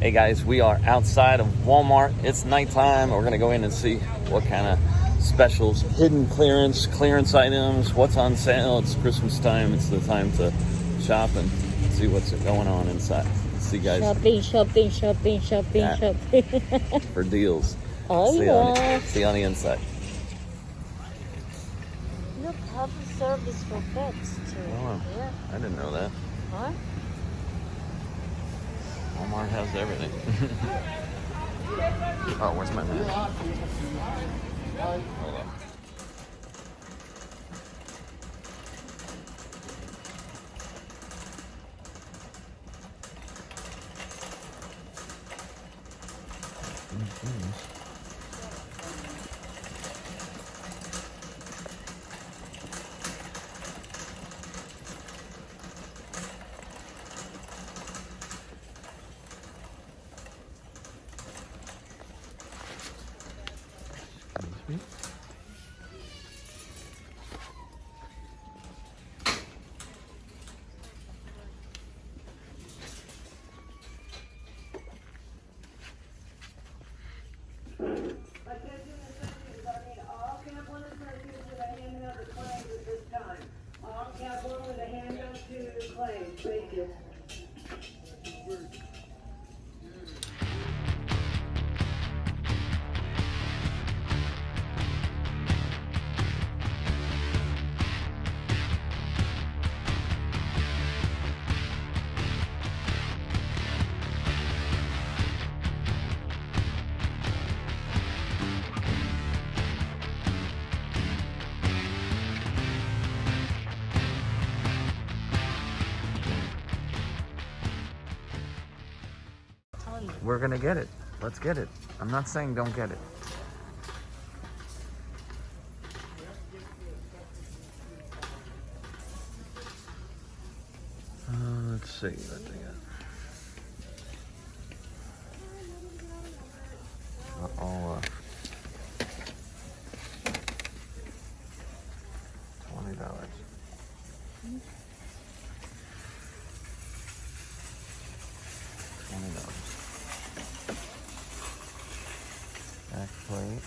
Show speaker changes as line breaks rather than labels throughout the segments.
Hey guys, we are outside of Walmart. It's nighttime. We're gonna go in and see what kind of specials, hidden clearance items, what's on sale. It's Christmas time. It's the time to shop and see what's going on inside. See you guys.
Shopping.
For deals.
Oh,
see
yeah.
you on the inside.
Look, healthy service for pets too.
Oh,
Yeah.
I didn't know that.
Huh?
Walmart has everything. Oh, where's my man? Hold up.
Thank you.
We're gonna get it. Let's get it. I'm not saying don't get it. Let's see what they got. All $20. $20. Back plate.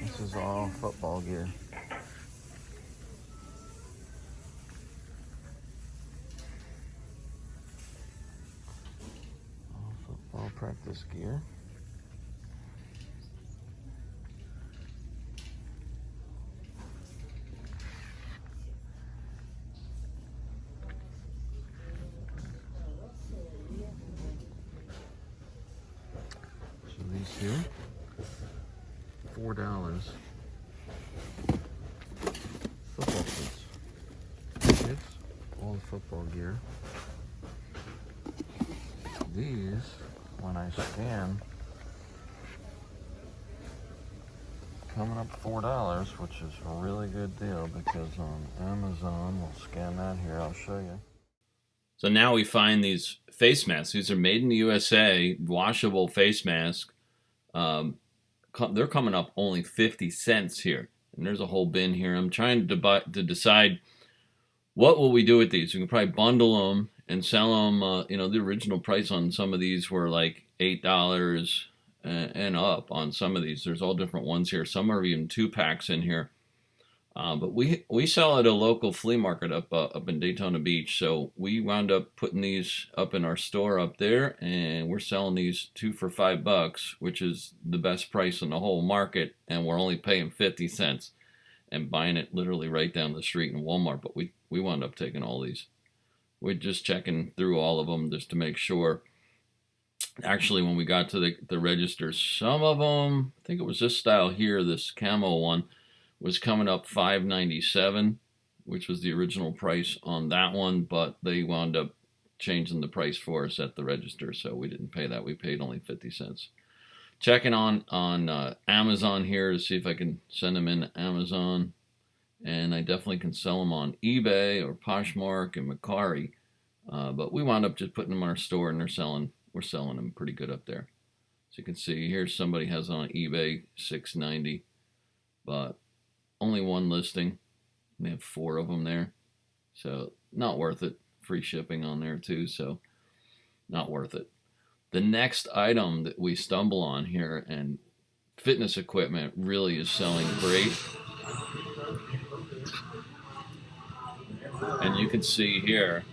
This is all football gear. All football practice gear. So these two, $4. Football cleats. Kids, all the football gear. These, when I scan, coming up $4, which is a really good deal because on Amazon, we'll scan that here, I'll show you. So now we find these face masks. These are made in the USA, washable face masks. They're coming up only 50 cents here. And there's a whole bin here. I'm trying to decide what will we do with these. We can probably bundle them and sell them. The original price on some of these were like $8 and up on some of these. There's all different ones here. Some are even 2-packs in here. But we sell at a local flea market up in Daytona Beach. So we wound up putting these up in our store up there, and we're selling these 2 for $5, which is the best price in the whole market, and we're only paying 50 cents and buying it literally right down the street in Walmart. But we wound up taking all these. We're just checking through all of them just to make sure. Actually, when we got to the register, some of them, I think it was this style here, this camo one, was coming up $5.97, which was the original price on that one, but they wound up changing the price for us at the register, so we didn't pay that. We paid only 50 cents. Checking on Amazon here to see if I can send them in Amazon, and I definitely can sell them on eBay or Poshmark and Mercari, but we wound up just putting them in our store, and we're selling them pretty good up there. So you can see here somebody has on eBay $6.90, but only one listing. They have 4 of them there, so not worth it. Free shipping on there too. So Not worth it. The next item that we stumble on here, and fitness equipment really is selling great. And you can see here,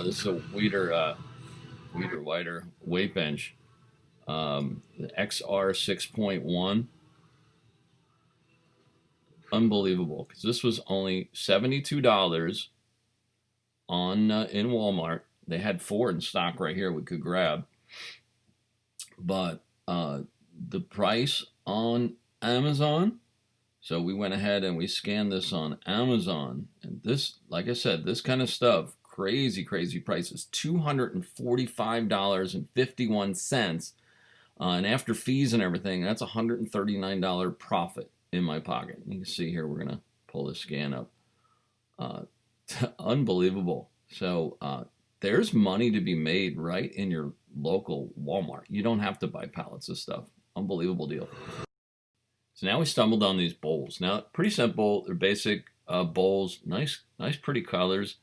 this is a wider weight bench, the XR 6.1. Unbelievable, because this was only $72 on in Walmart. They had 4 in stock right here we could grab, but the price on Amazon. So we went ahead and we scanned this on Amazon, and this, like I said, this kind of stuff, crazy prices, $245.51. And after fees and everything, that's $139 profit in my pocket. You can see here, we're going to pull the scan up. Unbelievable. So there's money to be made right in your local Walmart. You don't have to buy pallets of stuff. Unbelievable deal. So now we stumbled on these bowls. Now, pretty simple. They're basic bowls. Nice, pretty colors.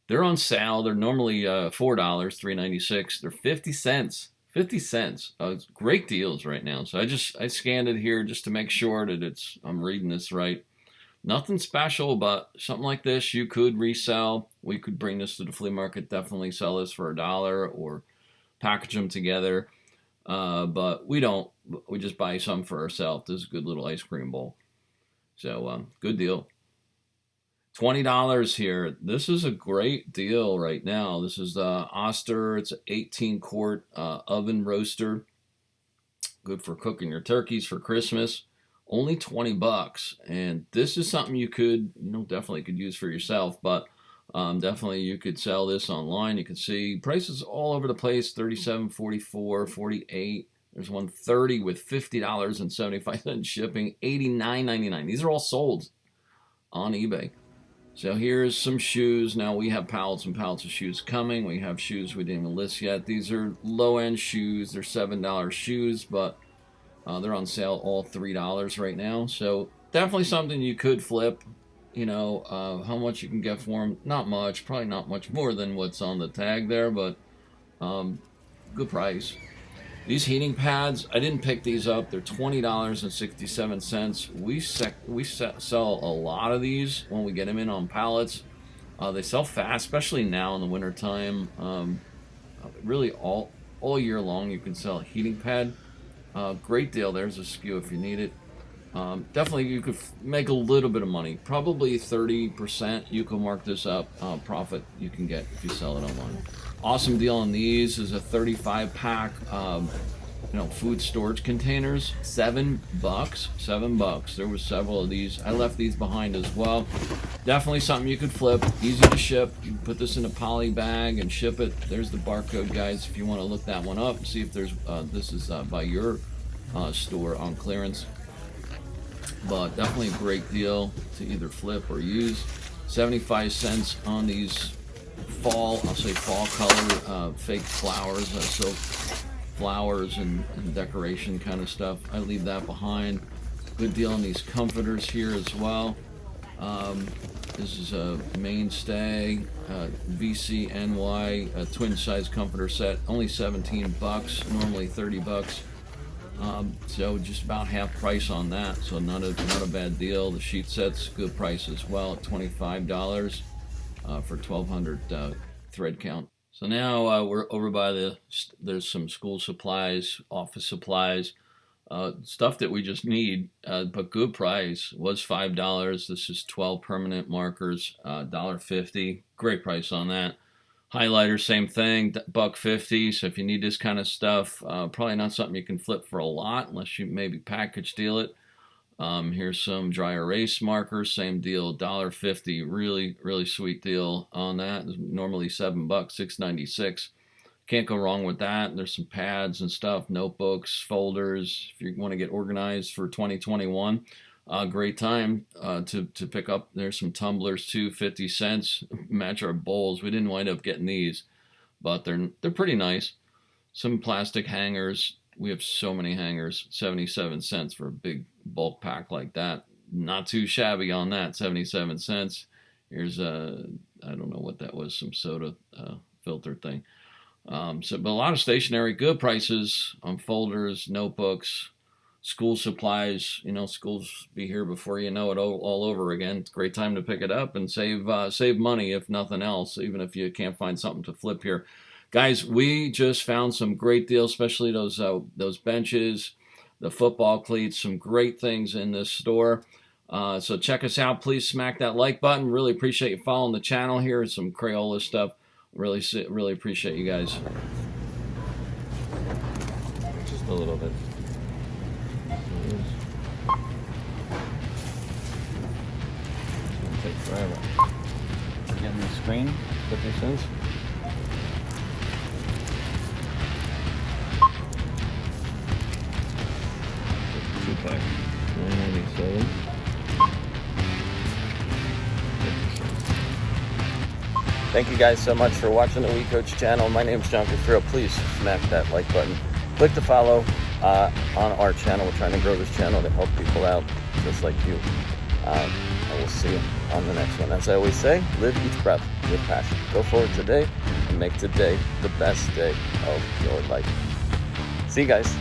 They're on sale. They're normally $4, $3.96. They're 50 cents. 50 cents. Great deals right now. So I scanned it here just to make sure that I'm reading this right. Nothing special, but something like this you could resell. We could bring this to the flea market, definitely sell this for $1 or package them together. But we don't. We just buy some for ourselves. This is a good little ice cream bowl. So good deal. $20 here. This is a great deal right now. This is the Oster. It's an 18-quart oven roaster. Good for cooking your turkeys for Christmas. Only $20, and this is something you could, definitely could use for yourself. But definitely you could sell this online. You can see prices all over the place: $37, $44, $48. There's one $30 with $50.75 shipping. $89.99. These are all sold on eBay. So here's some shoes. Now we have pallets and pallets of shoes coming. We have shoes we didn't even list yet. These are low-end shoes. They're $7 shoes, but they're on sale all $3 right now. So definitely something you could flip. How much you can get for them? Not much. Probably not much more than what's on the tag there, but good price. These heating pads, I didn't pick these up. They're $20.67. We sell a lot of these when we get them in on pallets. They sell fast, especially now in the wintertime. Really all year long you can sell a heating pad. Great deal. There's a SKU if you need it. Definitely you could make a little bit of money. Probably 30% you can mark this up. Profit you can get if you sell it online. Awesome deal on these is a 35-pack food storage containers. $7. $7. There was several of these. I left these behind as well. Definitely something you could flip. Easy to ship. You can put this in a poly bag and ship it. There's the barcode, guys, if you want to look that one up. See if there's this is by your store on clearance. But definitely a great deal to either flip or use. 75 cents on these fall color fake flowers, silk flowers and decoration kind of stuff. I leave that behind. Good deal on these comforters here as well. This is a mainstay VCNY twin size comforter set. Only $17. Normally $30. So just about half price on that. So not a bad deal. The sheet set's good price as well at $25 for 1,200 thread count. So now we're over by there's some school supplies, office supplies, stuff that we just need, but good price. Was $5. This is 12 permanent markers, $1.50. Great price on that. Highlighter, same thing, $1.50. So if you need this kind of stuff, probably not something you can flip for a lot unless you maybe package deal it. Here's some dry erase markers, same deal, $1.50. Really sweet deal on that. Normally $7, $6.96. Can't go wrong with that. There's some pads and stuff, notebooks, folders. If you want to get organized for 2021, great time to pick up. There's some tumblers too, 50 cents. Match our bowls. We didn't wind up getting these, but they're pretty nice. Some plastic hangers. We have so many hangers. 77 cents for a big bulk pack like that. Not too shabby on that. 77 cents. Here's I don't know what that was, some soda filter thing. But a lot of stationery, good prices on folders, notebooks, school supplies. Schools be here before you know it, all over again. It's a great time to pick it up and save money, if nothing else, even if you can't find something to flip here. Guys, we just found some great deals, especially those benches, the football cleats, some great things in this store. So check us out. Please smack that like button. Really appreciate you following the channel here. Some Crayola stuff. Really appreciate you guys. Just a little bit. It's gonna take forever. Getting the screen. Put this in. Two-pack. 997. Thank you guys so much for watching the WeCoach channel. My name is John Thrill. Please smack that like button. Click to follow on our channel. We're trying to grow this channel to help people out just like you. And we'll see you on the next one. As I always say, live each breath with passion. Go forward today and make today the best day of your life. See you guys.